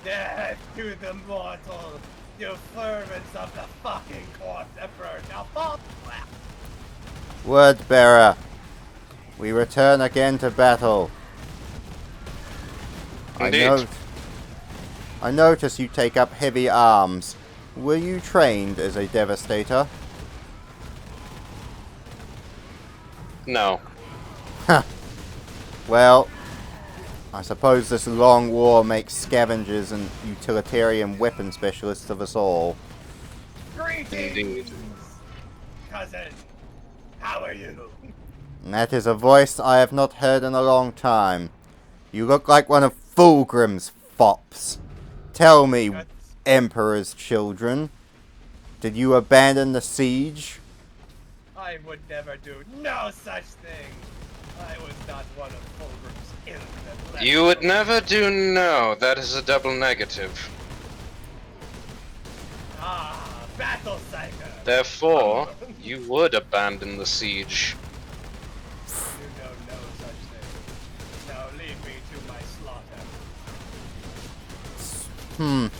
Death to the mortal! You servants of the fucking corpse emperor now fall flat! Word bearer, we return again to battle. Indeed. I notice you take up heavy arms. Were you trained as a devastator? No. Well, I suppose this long war makes scavengers and utilitarian weapon specialists of us all. Greetings! Indeed. Cousin! How are you? And that is a voice I have not heard in a long time. You look like one of Fulgrim's fops. Tell me, Emperor's children, did you abandon the siege? I would never do no such thing! I was not one of Fulgrim's infinite. You would never do no. That is a double negative. Ah, battle psycho! Therefore, you would abandon the siege. You don't know such thing. Now lead me to my slaughter.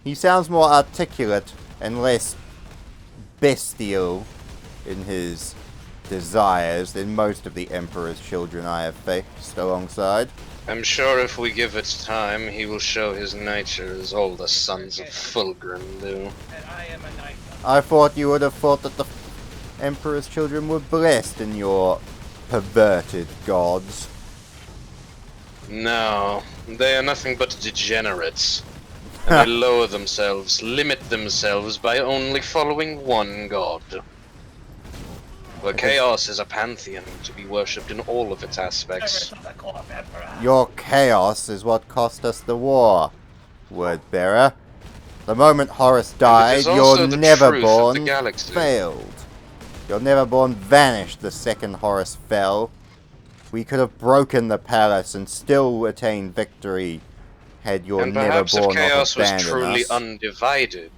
He sounds more articulate and less bestial in his desires than most of the Emperor's children I have faced alongside. I'm sure if we give it time, he will show his nature as all the sons of Fulgrim do. And I am a knight. I thought you would have thought that the Emperor's children were blessed in your perverted gods. No, they are nothing but degenerates. And they lower themselves, limit themselves by only following one god. Where chaos is a pantheon to be worshipped in all of its aspects. Servants of the corpse emperor. Your chaos is what cost us the war, word bearer. The moment Horus died, is also your the truth of the Neverborn galaxy. failed. Your Neverborn vanished the second Horus fell. We could have broken the palace and still attained victory had your And perhaps if Neverborn not chaos was abandoned truly us. undivided,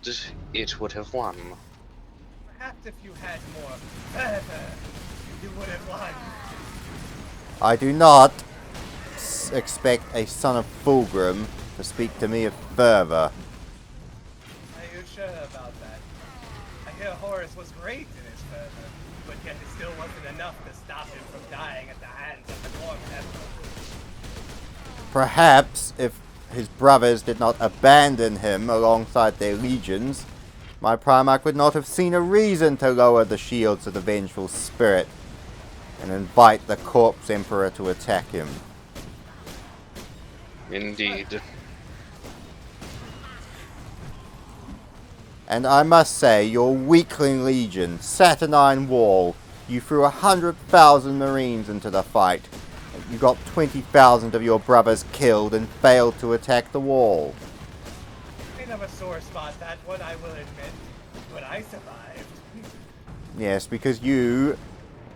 it would have won. Perhaps if you had more fervor, you would have won. I do not expect a son of Fulgrim to speak to me of fervor. Are you sure about that? I hear Horus was great in his fervor, but yet it still wasn't enough to stop him from dying at the hands of the corpse emperor. Perhaps if his brothers did not abandon him alongside their legions, my Primarch would not have seen a reason to lower the shields of the vengeful spirit and invite the Corpse Emperor to attack him. Indeed. And I must say, your weakling legion, Saturnine Wall, you threw 100,000 Marines into the fight. You got 20,000 of your brothers killed and failed to attack the wall. Kind of a sore spot, that one, I will admit. But I survived. Yes, because you,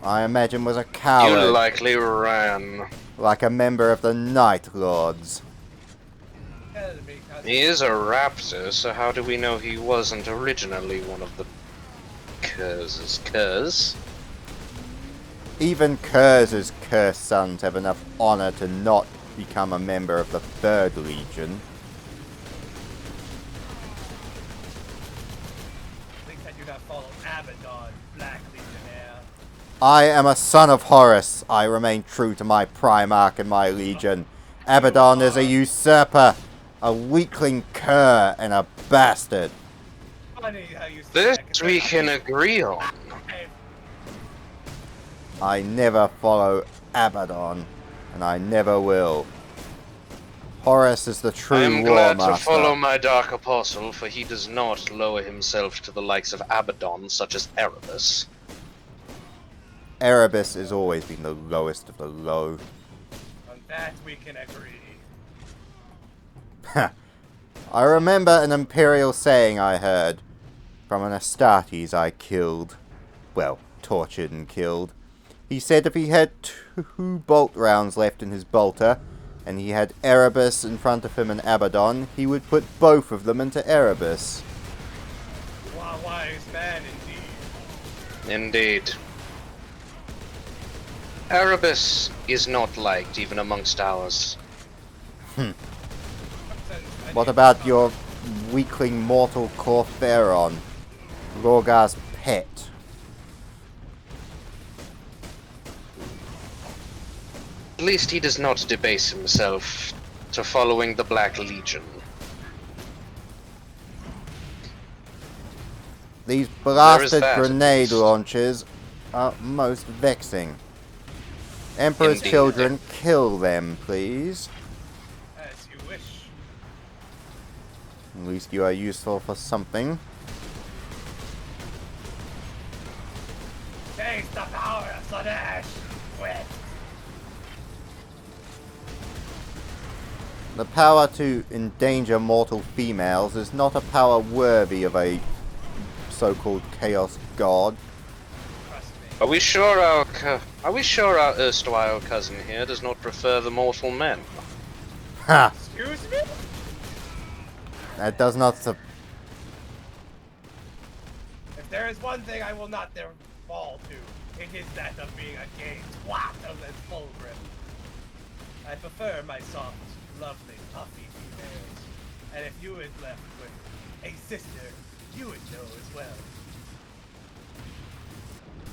I imagine, was a coward. You likely ran. Like a member of the Night Lords. Tell me, cousin. He is a raptor, so how do we know he wasn't originally one of the Curs? Even Kurz's cursed sons have enough honor to not become a member of the Third Legion. At least I do not follow Abaddon, Black Legionnaire. I am a son of Horus. I remain true to my Primarch and my Legion. Abaddon is a usurper, a weakling cur, and a bastard. Funny how you say This that, 'cause we I- can agree on. I never follow Abaddon, and I never will. Horus is the true I am war glad master. to follow my Dark Apostle, for he does not lower himself to the likes of Abaddon, such as Erebus. Erebus has always been the lowest of the low. On that we can agree. I remember an Imperial saying I heard from an Astartes I killed. Well, tortured and killed. He said if he had 2 bolt rounds left in his bolter, and he had Erebus in front of him and Abaddon, he would put both of them into Erebus. Wise man indeed. Indeed. Erebus is not liked even amongst ours. What about your weakling mortal Cortheron, Lorgar's pet? At least he does not debase himself to following the Black Legion. These blasted that, at grenade least. launchers are most vexing. Emperor's Indeed. children, kill them, please. As you wish. At least you are useful for something. Taste the power of Slanesh! Quit! The power to endanger mortal females is not a power worthy of a so-called Chaos God. Trust me. Are we sure our erstwhile cousin here does not prefer the mortal men? Ha! Excuse me? That does not If there is one thing I will not fall to, it is that of being a gay twat of this full grip. I prefer my soft, lovely, puffy females. And if you had left with a sister, you would know as well.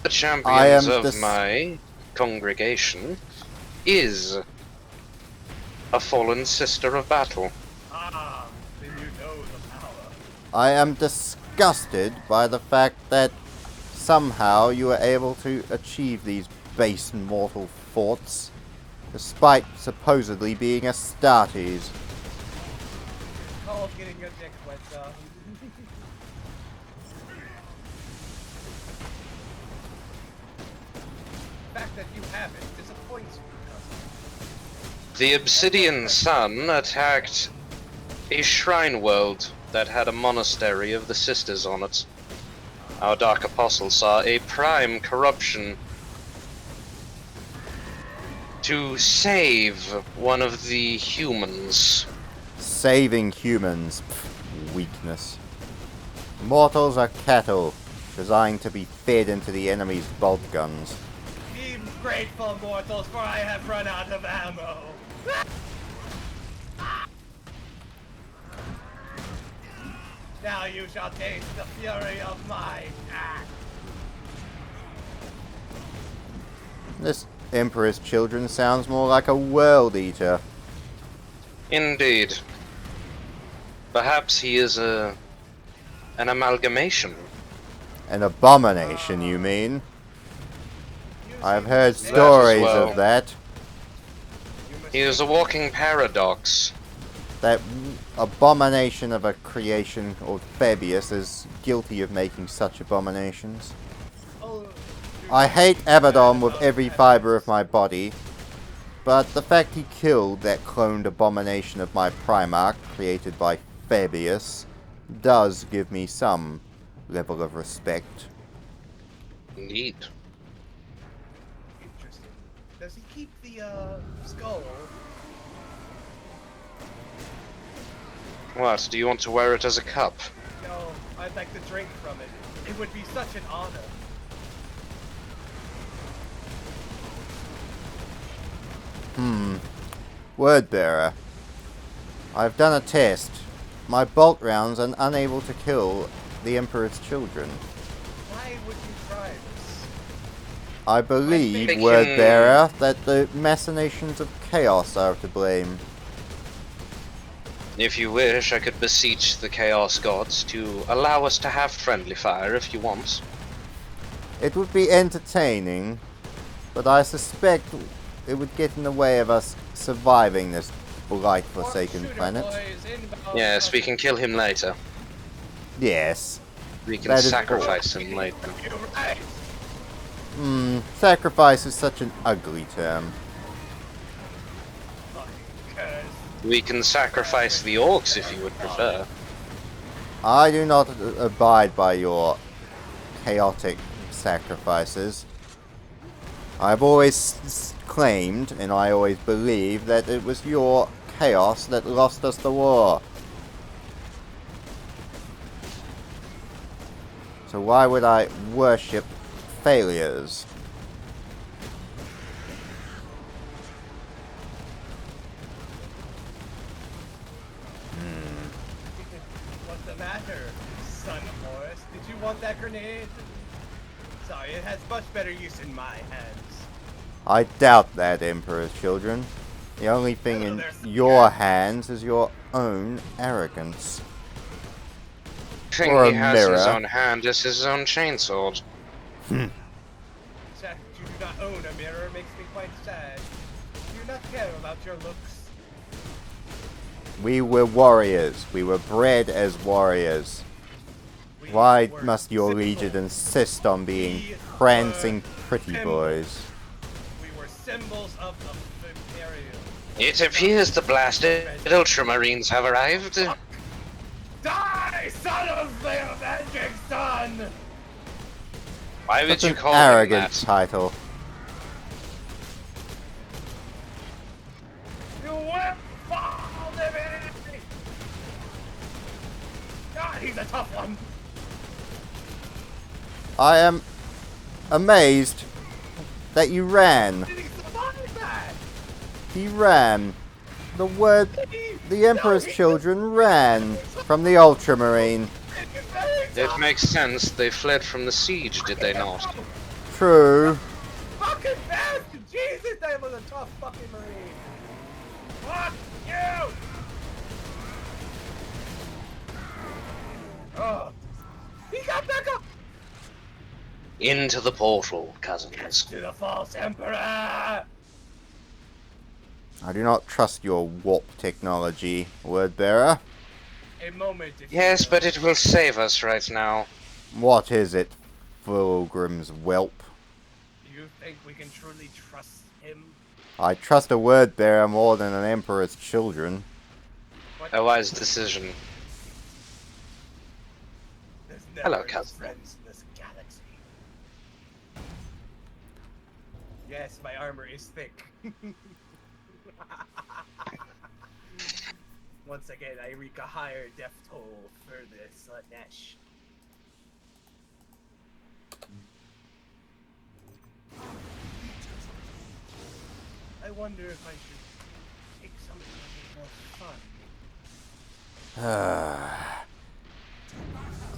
The I champions am of my congregation is a fallen sister of battle. Ah, then you know the power. I am disgusted by the fact that somehow you were able to achieve these base mortal thoughts, despite supposedly being Astartes. Called getting your dick wet, dog. The fact that you haven't disappoints you, cousin. The Obsidian Sun attacked a shrine world that had a monastery of the sisters on it. Our Dark Apostle saw a prime corruption to save one of the humans. Saving humans. Pff, weakness. Mortals are cattle, designed to be fed into the enemy's bolt guns. Be grateful, mortals, for I have run out of ammo. Now you shall taste the fury of my axe. This Emperor's Children sounds more like a world eater. Indeed. Perhaps he is an amalgamation. An abomination, you mean? I've heard That as stories well. of that. He is a walking paradox. That abomination of a creation, or Fabius, is guilty of making such abominations. I hate Abaddon with every fibre of my body, but the fact he killed that cloned abomination of my Primarch, created by Fabius, does give me some level of respect. Indeed. Interesting. Does he keep the skull? What, do you want to wear it as a cup? No, I'd like to drink from it. It would be such an honor. Wordbearer. I've done a test. My bolt rounds are unable to kill the Emperor's Children. Why would you try this? I believe, thinking- Wordbearer, that the machinations of chaos are to blame. If you wish, I could beseech the Chaos Gods to allow us to have friendly fire if you want. It would be entertaining, but I suspect it would get in the way of us surviving this blight-forsaken Shooter planet. boys inbound. Yes, we can kill him later. Yes. We can That is- sacrifice him later. You're right. Sacrifice is such an ugly term. Fucking curse. We can sacrifice the orcs if you would prefer. I do not abide by your chaotic sacrifices. I've always claimed, and I always believed, that it was your chaos that lost us the war. So why would I worship failures? the matter, son of Horus? Did you want that grenade? Sorry, it has much better use in my hands. I doubt that, Emperor's children. The only thing in your hands is your own arrogance. The thing Or he a has in his mirror. own hand is his own chainsword. The fact that you do not own a mirror makes me quite sad. Do you not care about your looks? We were warriors. We were bred as warriors. We Why were must your simple. legion insist on being We prancing were pretty simple. boys? We were symbols of the Imperial. It appears the blasted Ultramarines have arrived. Die, son of the avenging son! Why would That's you an call him arrogant that? title. You whip fall divinity! God, he's a tough one. I am amazed that you ran. Did he survive that? He ran. The Emperor's No, he- children ran from the Ultramarine. He's very It tough. makes sense. They fled from the siege, did they not? True. Fucking bastard! Jesus, that was a tough fucking marine. Fuck you! Oh, he got back up Into the portal, cousins. to the false emperor. I do not trust your warp technology, Wordbearer. A moment. If Yes, you but it will save us right now. What is it, Fulgrim's whelp? Do you think we can truly trust him? I trust a Wordbearer more than an Emperor's children. What? A wise decision. There's Hello, never cousin. friends in this galaxy. Yes, my armor is thick. Once again, I wreak a higher death toll for this Nesh. I wonder if I should take something a little more fun.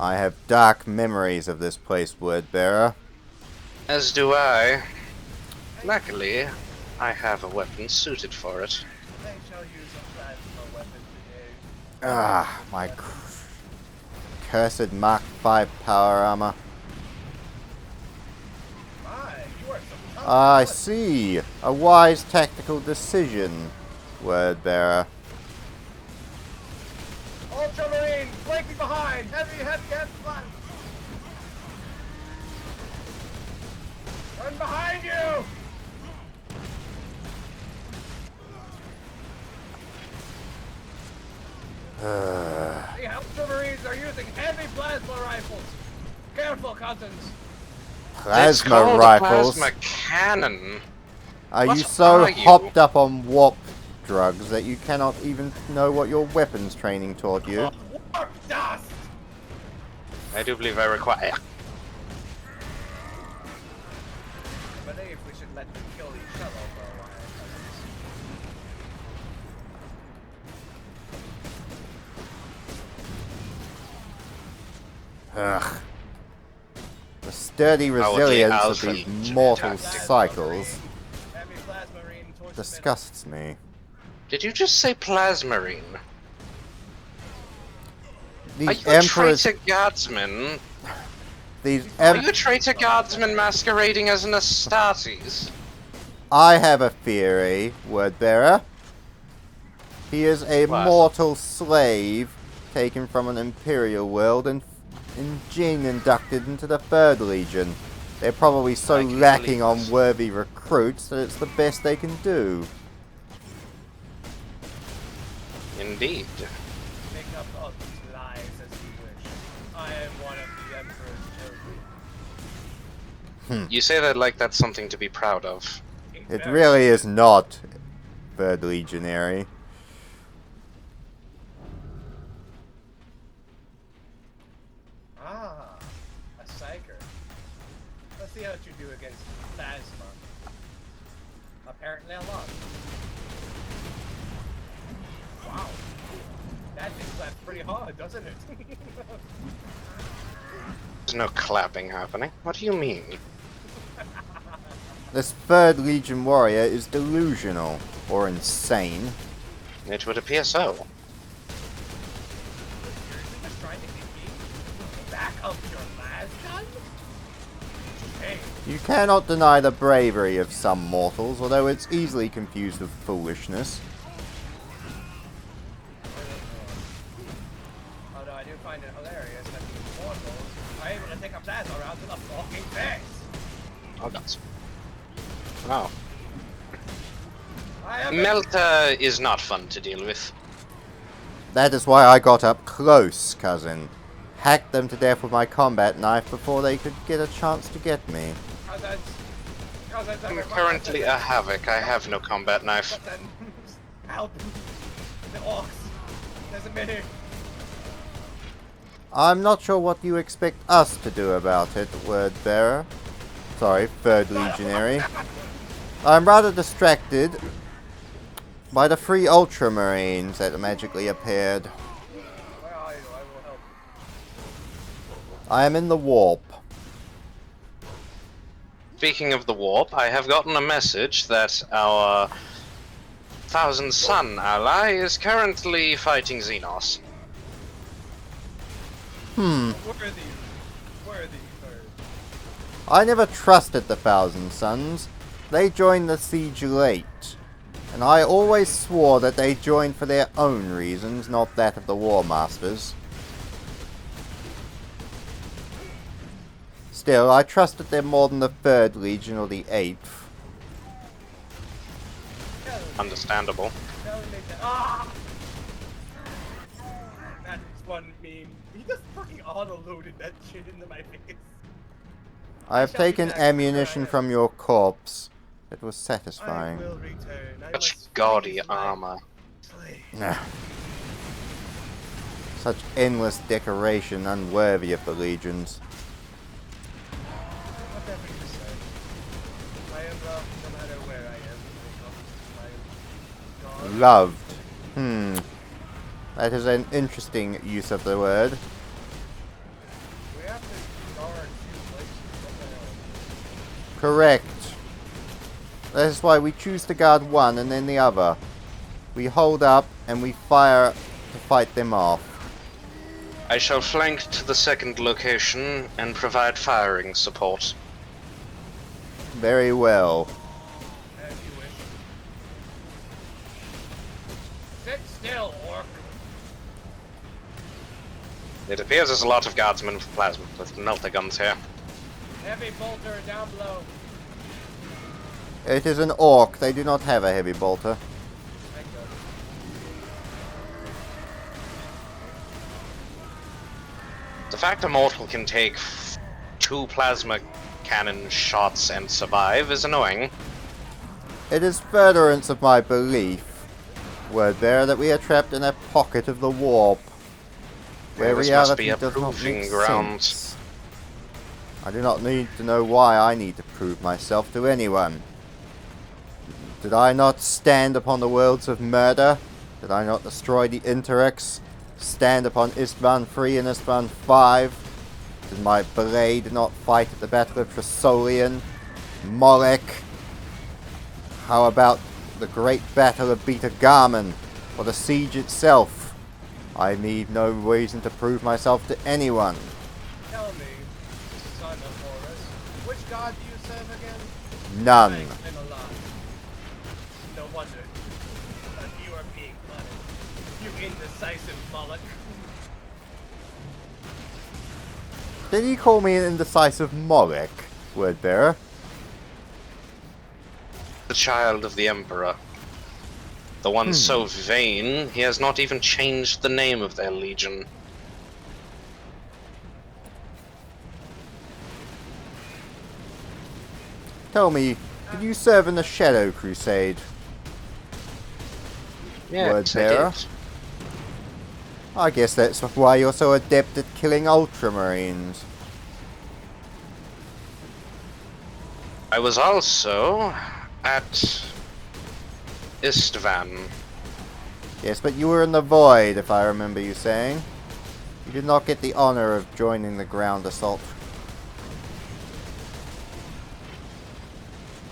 I have dark memories of this place, Wordbearer. As do I. Luckily, I have a weapon suited for it. I shall use a plasma weapon today. Ah, my cursed Mark 5 power armor. My, you are some tough I blood. see. A wise tactical decision, Wordbearer. Ultramarine, flanking behind! Heavy, flank! Run behind you! The Ultramarines are using heavy plasma rifles! Careful, cousins! It's Plasma called rifles. a plasma cannon. Are you What so are you? hopped up on warp drugs that you cannot even know what your weapons training taught you? Warp dust! I do believe I require. I believe we should let them kill each other for a while, cousins. Ugh. The sturdy resilience of these mortal cycles Heavy plasmarine towards the middle. disgusts me. Did you just say plasmarine? Are These you a emperors, traitor guardsman? these Are you a traitor guardsman masquerading as an Astartes? I have a theory, Wordbearer. He is a What? mortal slave taken from an Imperial world and gene inducted into the 3rd Legion. They're probably so I can lacking believe on this. worthy recruits that it's the best they can do. Indeed. Make up all these lies as you wish. I am one of the Emperor's children. You say that like that's something to be proud of. It really is not 3rd Legionary. Ah, a psyker. Let's see how you do against plasma. Apparently a lot. Wow. That thing left pretty very hard, doesn't it? There's no clapping happening. What do you mean? This 3rd Legion warrior is delusional or insane. It would appear so. Seriously, just trying to get me back up your last gun? Hey, You cannot deny the bravery of some mortals, although it's easily confused with foolishness. oh no, I do find it hilarious that these mortals are able to take a plasma round to the fucking face. Oh, gods. Wow. I am Melta is not fun to deal with. That is why I got up close, cousin. Hacked them to death with my combat knife before they could get a chance to get me. I'm currently a havoc. I have no combat knife. But then, help! The orcs. There's a minute. I'm not sure what you expect us to do about it, word bearer. Sorry, 3rd Legionary. I'm rather distracted by the 3 Ultramarines that magically appeared. Where are you? I will help. I am in the warp. Speaking of the warp, I have gotten a message that our Thousand Sun ally is currently fighting Xenos. Worthy bird. I never trusted the Thousand Suns. They joined the siege late. And I always swore that they joined for their own reasons, not that of the War Masters. Still, I trusted them more than the 3rd Legion or the 8th. Understandable. Tell me that. Ah! That's one meme. He just fucking auto-loaded that shit into my face. I have taken ammunition from your corpse. It was I satisfying. will return. I Such must gaudy freeze my armor. slave. Nah. Such endless decoration unworthy of the legions. Whatever you say. I am loved no matter where I am. I am Loved. That is an interesting use of the word. We have to guard 2 places. What the hell? Correct. That is why we choose to guard one and then the other. We hold up and we fire to fight them off. I shall flank to the 2nd location and provide firing support. Very well. As you wish. Sit still, orc. It appears there's a lot of guardsmen with plasma with melter guns here. Heavy bolter down below. It is an orc. They do not have a heavy bolter. Thank God. The fact a mortal can take 2 plasma cannon shots and survive is annoying. It is furtherance of my belief, word bearer, that we are trapped in a pocket of the warp, where This must be reality a does not proving make ground. sense. I do not need to know why I need to prove myself to anyone. Did I not stand upon the worlds of murder? Did I not destroy the Interrex? Stand upon Istvan 3 and Istvan 5? Did my blade not fight at the Battle of Trisolian? Molech? How about the Great Battle of Beta Garman? Or the siege itself? I need no reason to prove myself to anyone. Tell me, son of Horus, which god do you serve again? None. I'm alive. No wonder. But you are being punished. You indecisive Moloch. Did he call me an indecisive Molech, word bearer? The child of the Emperor. The one so vain, he has not even changed the name of their legion. Tell me, did you serve in the Shadow Crusade? Yes, I bearer? did. I guess that's why you're so adept at killing Ultramarines. I was also at Istvan. Yes, but you were in the void, if I remember you saying. You did not get the honor of joining the ground assault.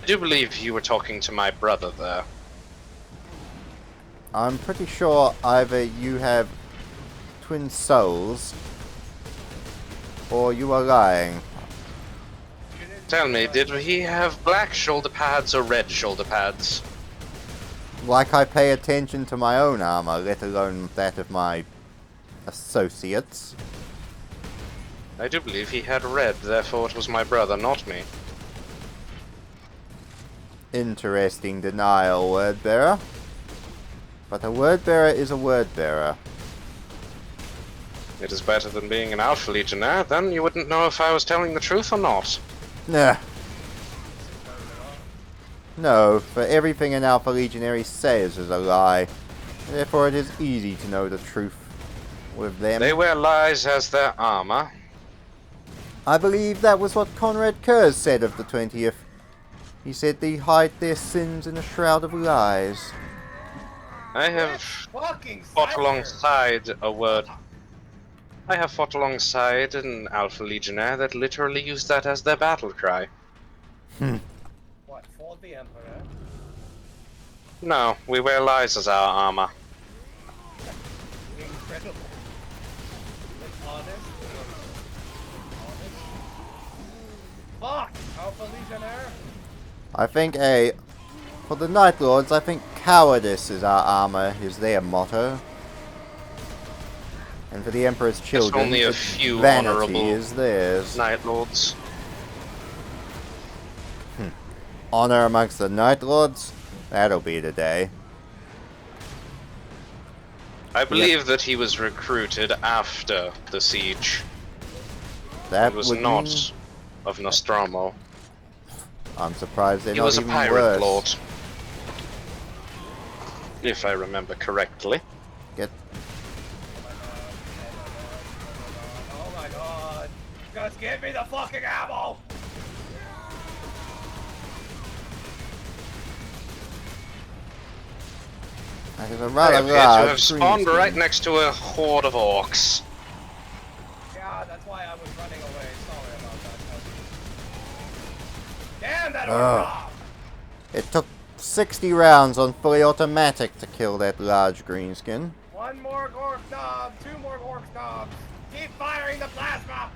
I do believe you were talking to my brother there. I'm pretty sure either you have twin souls, or you are lying. Tell me, did he have black shoulder pads or red shoulder pads? Like I pay attention to my own armor, let alone that of my associates. I do believe he had red, therefore it was my brother, not me. Interesting denial, word bearer. But a word bearer is a word bearer. It is better than being an Alpha Legionnaire, then you wouldn't know if I was telling the truth or not. Nah. No, for everything an Alpha Legionary says is a lie. Therefore it is easy to know the truth with them. They wear lies as their armor. I believe that was what Conrad Kurz said of the 20th. He said they hide their sins in a shroud of lies. I have Fucking fought cipher. alongside a word. I have fought alongside an Alpha Legionnaire that literally used that as their battle cry. What, for the Emperor? No, we wear lies as our armor. Incredible. It's honest. Honest. Fuck! Alpha Legionnaire? I think for the Night Lords, I think cowardice is our armor, is their motto. And for the Emperor's children, only a it's few vanity honorable is theirs. Night Lords. Honor amongst the Night Lords? That'll be the day. I believe that he was recruited after the siege. That It was would not mean- of Nostromo. I'm surprised they're He not was a even pirate worse. lord. If I remember correctly. Get Oh my god. Just give me the fucking ammo! that is a I rather appear to have large spawned green right screen. next to a horde of orcs. Yeah, that's why I was running away. Sorry about that. Damn that Ugh. orc! It took 60 rounds on fully automatic to kill that large greenskin. One more orc knob, two more orc knobs. Keep firing the plasma!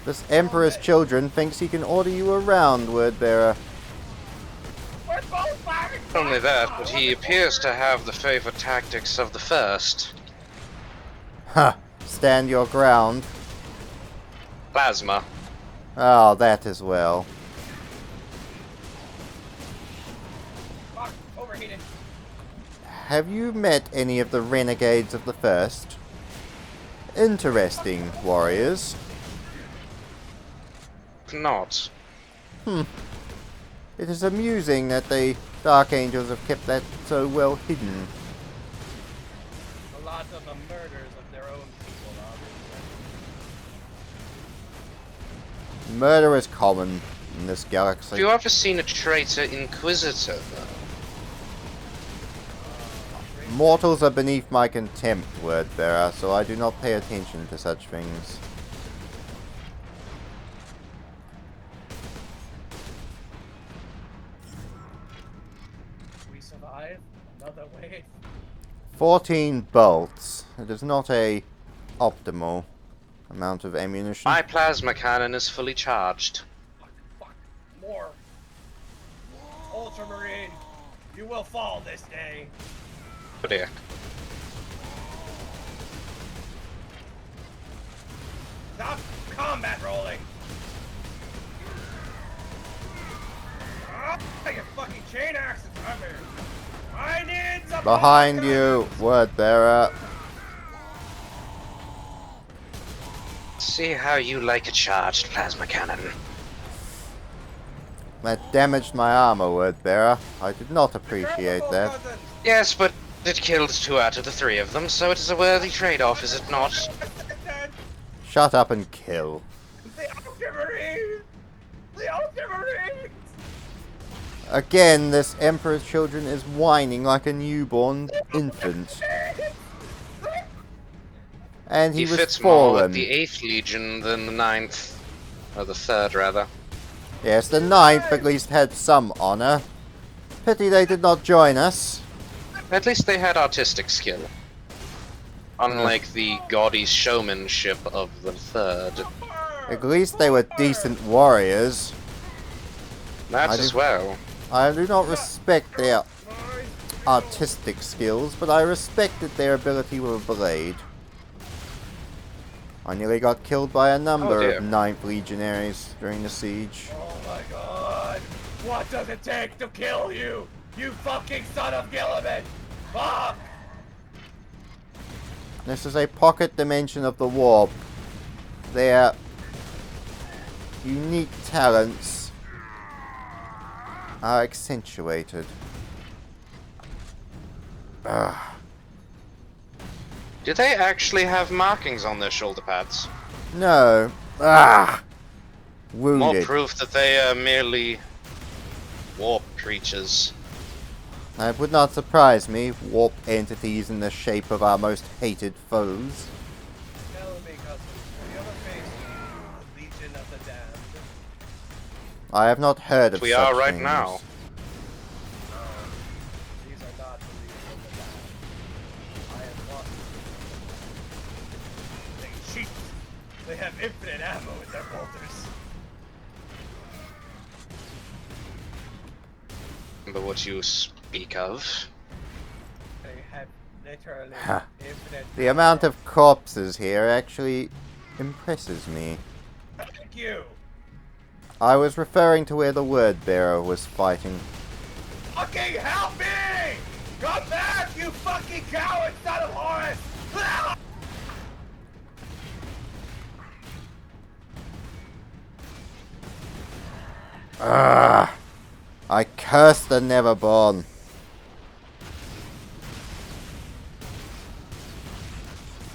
This Emperor's children thinks he can order you around, word bearer. We're both firing Not only that, but plasma! he appears to have the favorite tactics of the first. Huh. Stand your ground. Plasma. Oh, that as well. Fuck, overheated. Have you met any of the renegades of the first? Interesting warriors. Not. It is amusing that the Dark Angels have kept that so well hidden. A lot of the murders of their own people, obviously. Murder is common in this Have galaxy. you ever seen a traitor Inquisitor, though? Mortals are beneath my contempt, word bearer, so I do not pay attention to such things. We survive another wave. 14 bolts. It is not a optimal amount of ammunition. My plasma cannon is fully charged. Fuck, more. Ultramarine, you will fall this day. Oh dear. Stop combat rolling. Ah, you fucking chain axes, come here. I need some Behind you, word bearer. See how you like a charged plasma cannon. That damaged my armor, word bearer. I did not appreciate that. Yes, but it killed 2 out of the 3 of them, so it is a worthy trade-off, is it not? Shut up and kill. The Ultramarines! The Ultramarines! Again, this Emperor's Children is whining like a newborn infant. And he was fits more with fallen. the 8th Legion than the 9th. Or the 3rd, rather. Yes, the 9th at least had some honor. Pity they did not join us. At least they had artistic skill. Unlike the gaudy showmanship of the 3rd. At least they were decent warriors. That as well. I do not respect their artistic skills, but I respected their ability with a blade. I nearly got killed by a number of 9th legionaries during the siege. Oh my god! What does it take to kill you? You fucking son of Gilliman! Fuck! This is a pocket dimension of the warp. Their unique talents are accentuated. Ugh. Do they actually have markings on their shoulder pads? No. Ah! More Wounded. proof that they are merely warp creatures. It would not surprise me. Warp entities in the shape of our most hated foes. Tell me, cousin, have you ever faced the Legion of the Damned? I have not heard of We such are right things. now. These are not the Legion of the Damned. I have lost them. They cheat. They have infinite ammo in their bolters. But what you speak of? They have literally Ha. infinite The amount of corpses here actually impresses me. Thank you! I was referring to where the word bearer was fighting. Fucking help me! Come back, you fucking coward son of Horus! Ah! Ugh. I curse the Neverborn.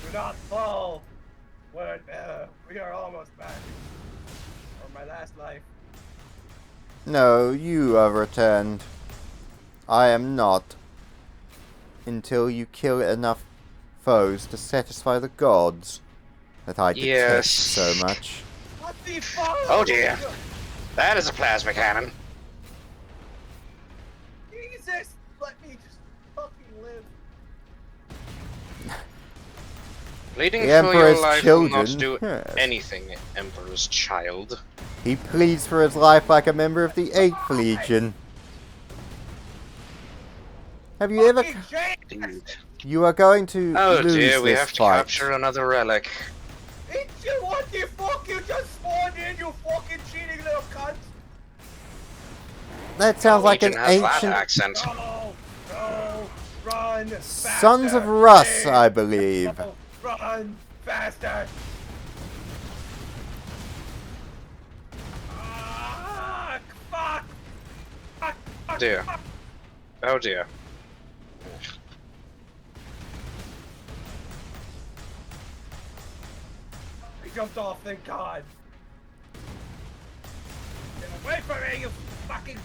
Do not fall, word bearer. We are almost back. For my last life. No, you have returned. I am not. Until you kill enough foes to satisfy the gods that I detest Yes. so much. What the fuck? Oh dear. That is a plasma cannon. Jesus! Let me just fucking live. Bleeding The for Emperor's your life will not children? do Yes. anything, Emperor's child. He pleads for his life like a member of the 8th Legion. Have you ever... Fucking shame! Dude. You are going to Oh lose dear, we this have to fight. capture another relic. It's you, what the fuck? You just spawned in, you fucking cheating little cunt! That sounds like an Legion has that ancient... accent. Go! Go! Run! Faster! Sons of Russ, Please! I believe. Go, run! Faster! Fuck! Fuck! Fuck! Dear. Fuck. Oh dear. He jumped off, thank God! Get away from me, you fucking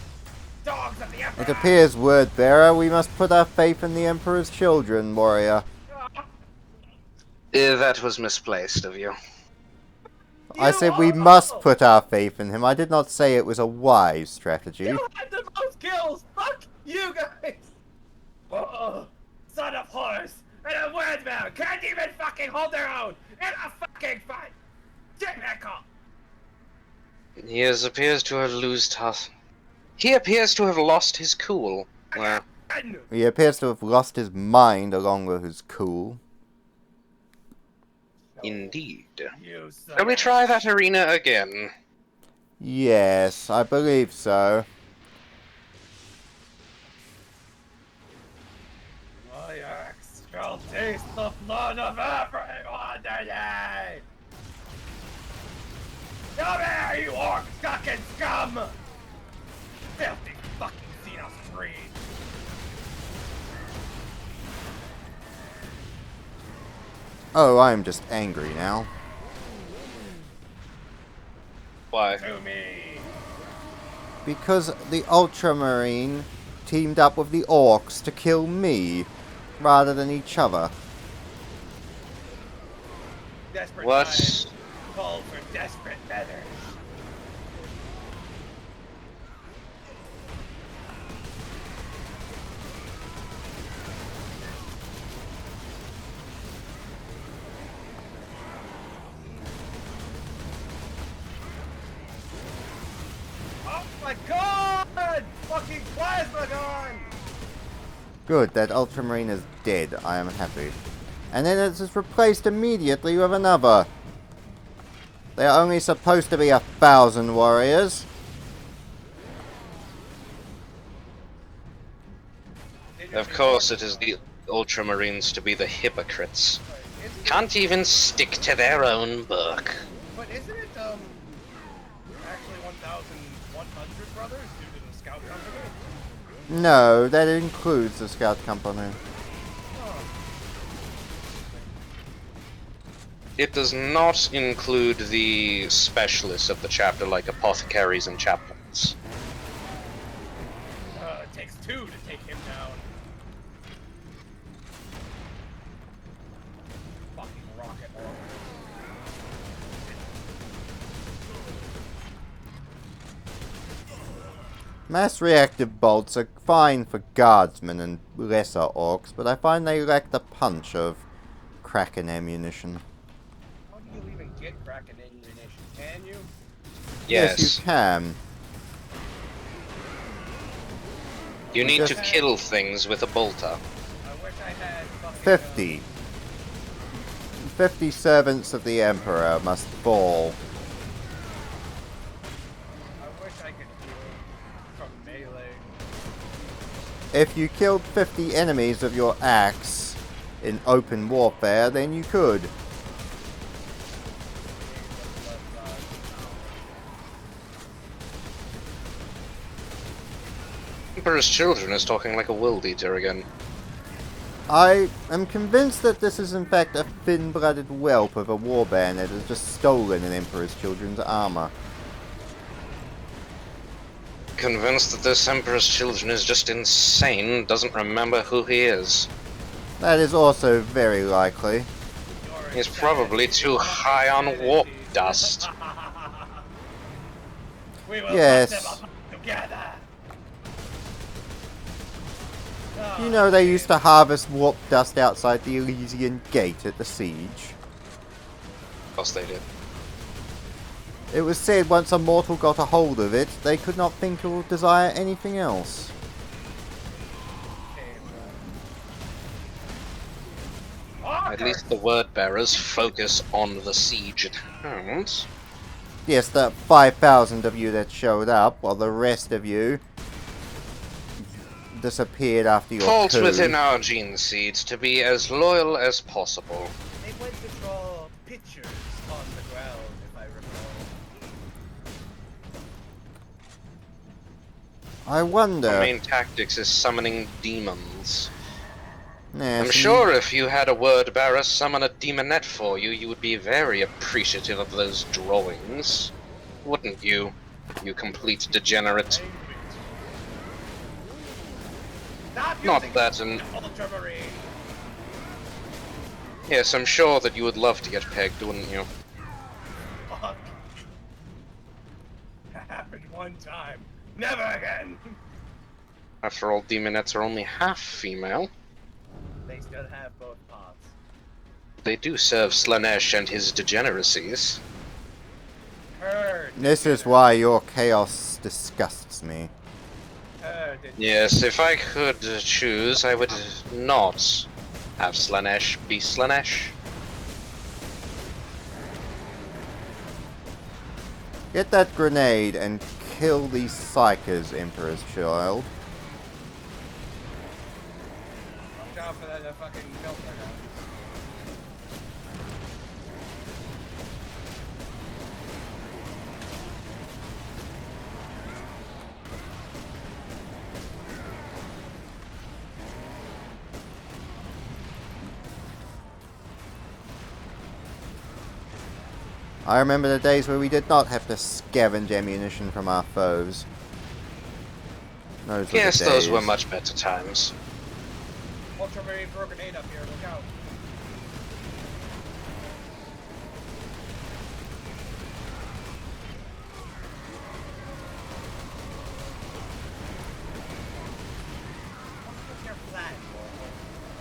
dogs of the Emperor! It appears, word bearer, we must put our faith in the Emperor's children, warrior. That was misplaced of you. I said we must put our faith in him. I did not say it was a wise strategy. You had the most kills! Fuck you guys! Oh, son of horse and a word man can't even fucking hold their own in a fucking fight! Get back up! He appears to have He appears to have lost his cool. Well, He appears to have lost his mind along with his cool. indeed. You son Shall we of- try that arena again? Yes, I believe so. My axe shall taste the blood of everyone today! Come here, you orc fucking scum! Filthy fucking xenos breed! Oh, I'm just angry now. Why? To me! Because the Ultramarine teamed up with the Orcs to kill me, rather than each other. Desperate What? times call for desperate measures. Oh my god! Fucking plasma gun! Good, that Ultramarine is dead. I am happy. And then it is replaced immediately with another. They are only supposed to be 1,000 warriors. Of course, it is the Ultramarines to be the hypocrites. Can't even stick to their own book. But isn't it actually 1,100 brothers due to the scout company? No, that includes the Scout Company. Oh. It does not include the specialists of the chapter like apothecaries and chaplains. It takes two to take him down. Fucking rocket orc. Mass reactive bolts are fine for guardsmen and lesser orcs, but I find they lack the punch of Kraken ammunition. How do you even get Kraken ammunition? Can you? Yes, you can. You need to Just- kill things with a bolter. I wish I had fucking 50. 50 servants of the Emperor must fall. I wish I could heal from melee. If you killed 50 enemies of your axe in open warfare, then you could. Emperor's Children is talking like a world eater again. I am convinced that this is in fact a thin-blooded whelp of a warband that has just stolen an Emperor's Children's armor. Convinced that this Emperor's Children is just insane, doesn't remember who he is. That is also very likely. He's probably too high on warp dust. We will Yes. put them up together. You know they used to harvest warp dust outside the Elysian Gate at the siege. Of course they did. It was said once a mortal got a hold of it, they could not think or desire anything else. At least the word bearers focus on the siege at hand. Yes, the 5,000 of you that showed up, while the rest of you disappeared after your Falls coup. within our gene seeds to be as loyal as possible. They went to draw pictures on the ground, if I recall. I wonder. Our main tactics is summoning demons. Yes, I'm sure if you had a word bearer summon a demonette for you, you would be very appreciative of those drawings. Wouldn't you, you complete degenerate? Not that an... Ultramarine. Yes, I'm sure that you would love to get pegged, wouldn't you? Fuck. That happened one time. Never again. After all, demonettes are only half female. They still have both parts. They do serve Slanesh and his degeneracies. Heard. This is why your chaos disgusts me. Heard. Yes, if I could choose, I would not have Slanesh be Slanesh. Get that grenade and kill these psychers, Emperor's Child. Watch out for that fucking filter gun. I remember the days where we did not have to scavenge ammunition from our foes. Those were Yes, the those were days. much better times. Ultramarine throw a grenade up here, look out. What was your plan, Mortal?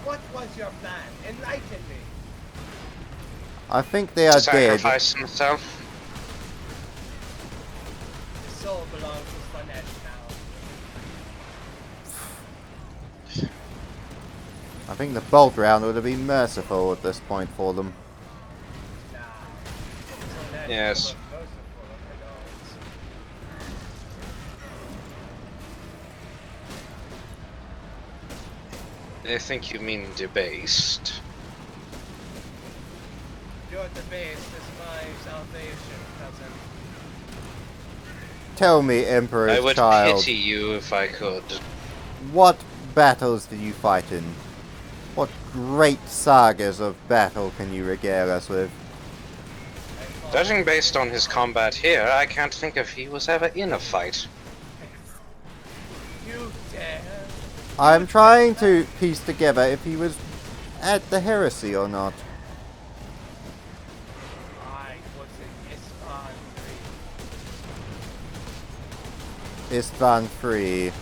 What was your plan? Enlighten me. I think they To are dead. sacrifice himself. The soul belongs to Slanesh now. I think the bolt round would have been merciful at this point for them. Nah. Slanesh Yes. will look merciful of her dogs. I think you mean debased. Your debase is my salvation, cousin. Tell me, I Emperor's would child, pity you if I could. what battles did you fight in? What great sagas of battle can you regale us with? Judging based on his combat here, I can't think if he was ever in a fight. You dare? I'm trying to piece together if he was at the heresy or not. I was in Istvan free.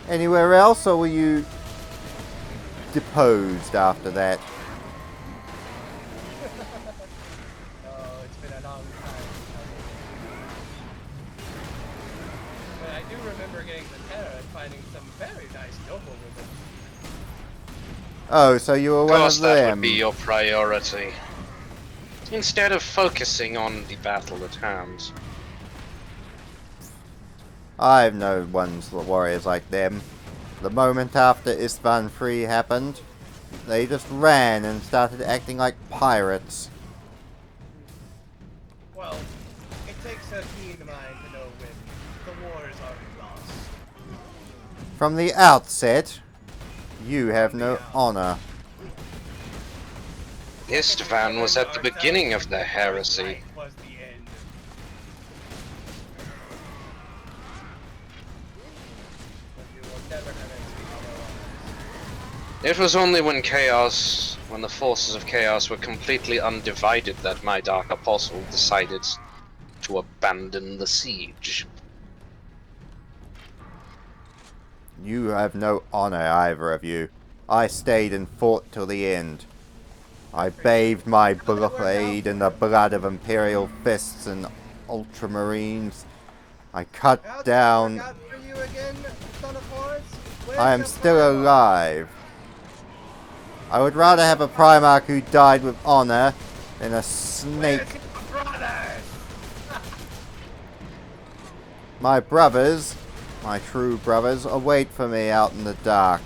Anywhere else, or were you deposed after that? Oh, it's been a long time. But I do remember getting the terror and finding some very nice noble women. Oh, so you were Of one course, of that them. would be your priority. Instead of focusing on the battle at hand. I've known warriors like them. The moment after Istvan free happened, they just ran and started acting like pirates. Well, it takes a keen mind to know when the war is already lost. From the outset, you have no honor. Istvan was at the beginning of the heresy. Was the end. But you will never have anything It was only when the forces of chaos were completely undivided that my dark apostle decided to abandon the siege. You have no honor, either of you. I stayed and fought till the end. I bathed my blade in the blood of Imperial fists and Ultramarines. I cut down... Out for you again, son of Horus? Where's I am your still Primarch? alive. I would rather have a Primarch who died with honor than a snake. Where's your brothers? My brothers, my true brothers, await for me out in the dark.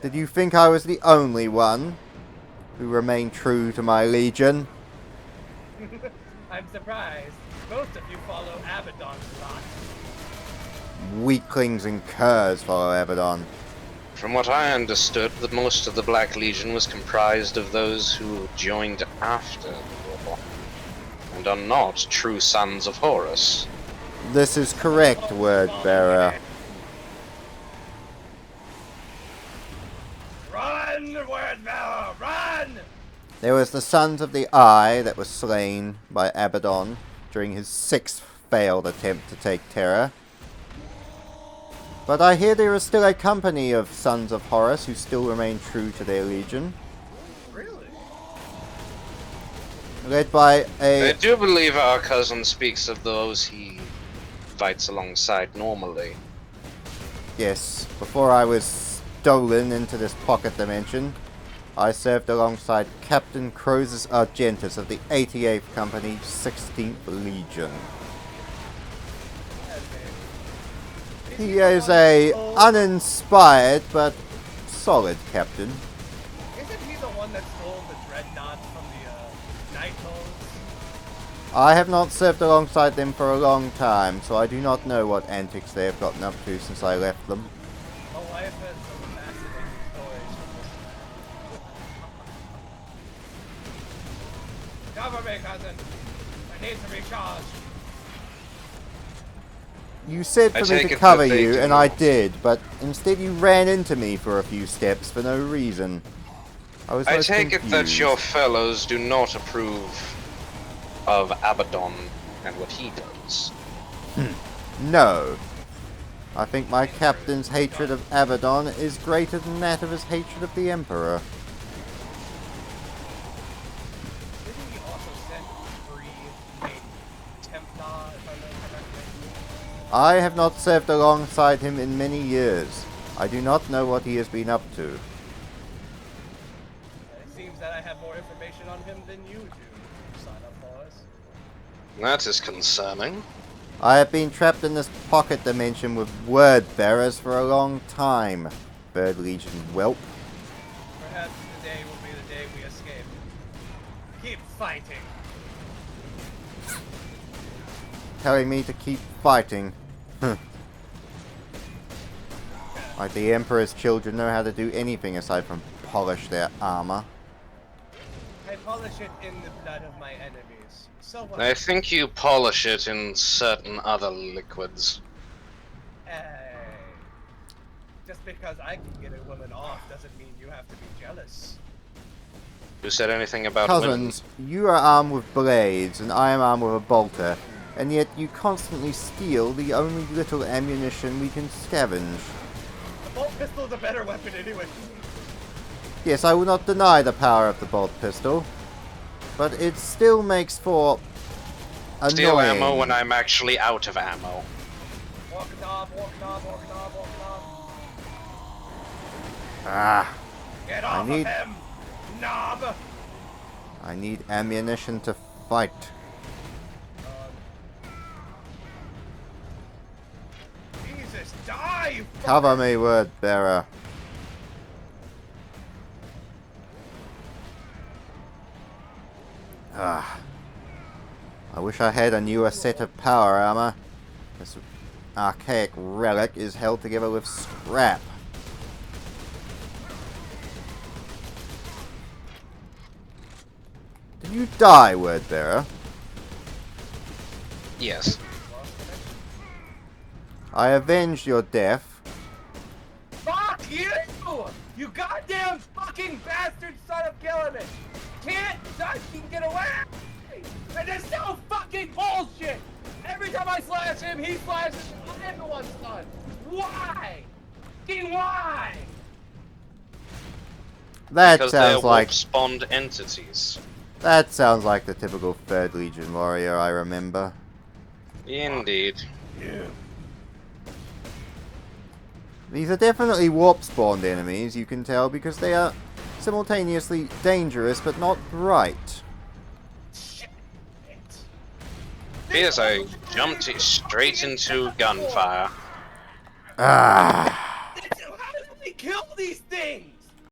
Did you think I was the only one who remained true to my legion? I'm surprised. Most of you follow Abaddon's lot. Weaklings and curs follow Abaddon. From what I understood, the most of the Black Legion was comprised of those who joined after the war, and are not true sons of Horus. This is correct, word bearer. Run, word bearer, run! There was the Sons of the Eye that was slain by Abaddon during his 6th failed attempt to take Terra. But I hear there is still a company of Sons of Horus who still remain true to their legion. Really? Led by I a... do believe our cousin speaks of those he fights alongside normally. Yes, before I was stolen into this pocket dimension, I served alongside Captain Croesus Argentus of the 88th Company, 16th Legion. He is a uninspired but solid captain. Isn't he the one that stole the dreadnought from the Nighthawks? I have not served alongside them for a long time, so I do not know what antics they have gotten up to since I left them. Oh, I have heard some fascinating stories from this. Cover me, cousin. I need to recharge. You said I for me take to it cover that they you, do and I not. did, but instead you ran into me for a few steps for no reason. I was I most take it that confused. your fellows do not approve of Abaddon and what he does. No. I think my captain's hatred of Abaddon is greater than that of his hatred of the Emperor. Didn't he also send free a Templar, if I remember correctly? I have not served alongside him in many years. I do not know what he has been up to. It seems that I have more information on him than you do, son of Horus. That is concerning. I have been trapped in this pocket dimension with word bearers for a long time. Bird Legion whelp. Perhaps today will be the day we escape. Keep fighting. Telling me to keep fighting. Like the Emperor's children know how to do anything aside from polish their armor. I polish it in the blood of my enemies. So what? I think you polish it in certain other liquids. Just because I can get a woman off doesn't mean you have to be jealous. Who said anything about women? Cousins, you are armed with blades and I am armed with a bolter, and yet you constantly steal the only little ammunition we can scavenge. The bolt pistol is a better weapon anyway. Yes, I will not deny the power of the bolt pistol, but it still makes for annoying. Steal ammo when I'm actually out of ammo. Walk knob, walk knob, walk knob, walk knob. Ah, Get off need- of him, knob! I need ammunition to fight. Jesus, die! You Cover me, word bearer. Ah. I wish I had a newer set of power armor. This archaic relic is held together with scrap. Did you die, word bearer? Yes. I avenged your death. Fuck you! You goddamn fucking bastard son of killing it! Can't fucking get away! And it's so fucking bullshit! Every time I slash him, he slashes and I'm the one stunned! Why? Fucking why? That Because sounds they're like wolf-spawned entities. that sounds like the typical Third Legion warrior I remember. Indeed. You. These are definitely warp-spawned enemies, you can tell, because they are simultaneously dangerous but not bright. Shit. Yes, I jumped straight into gunfire. Ah! How did we kill these things?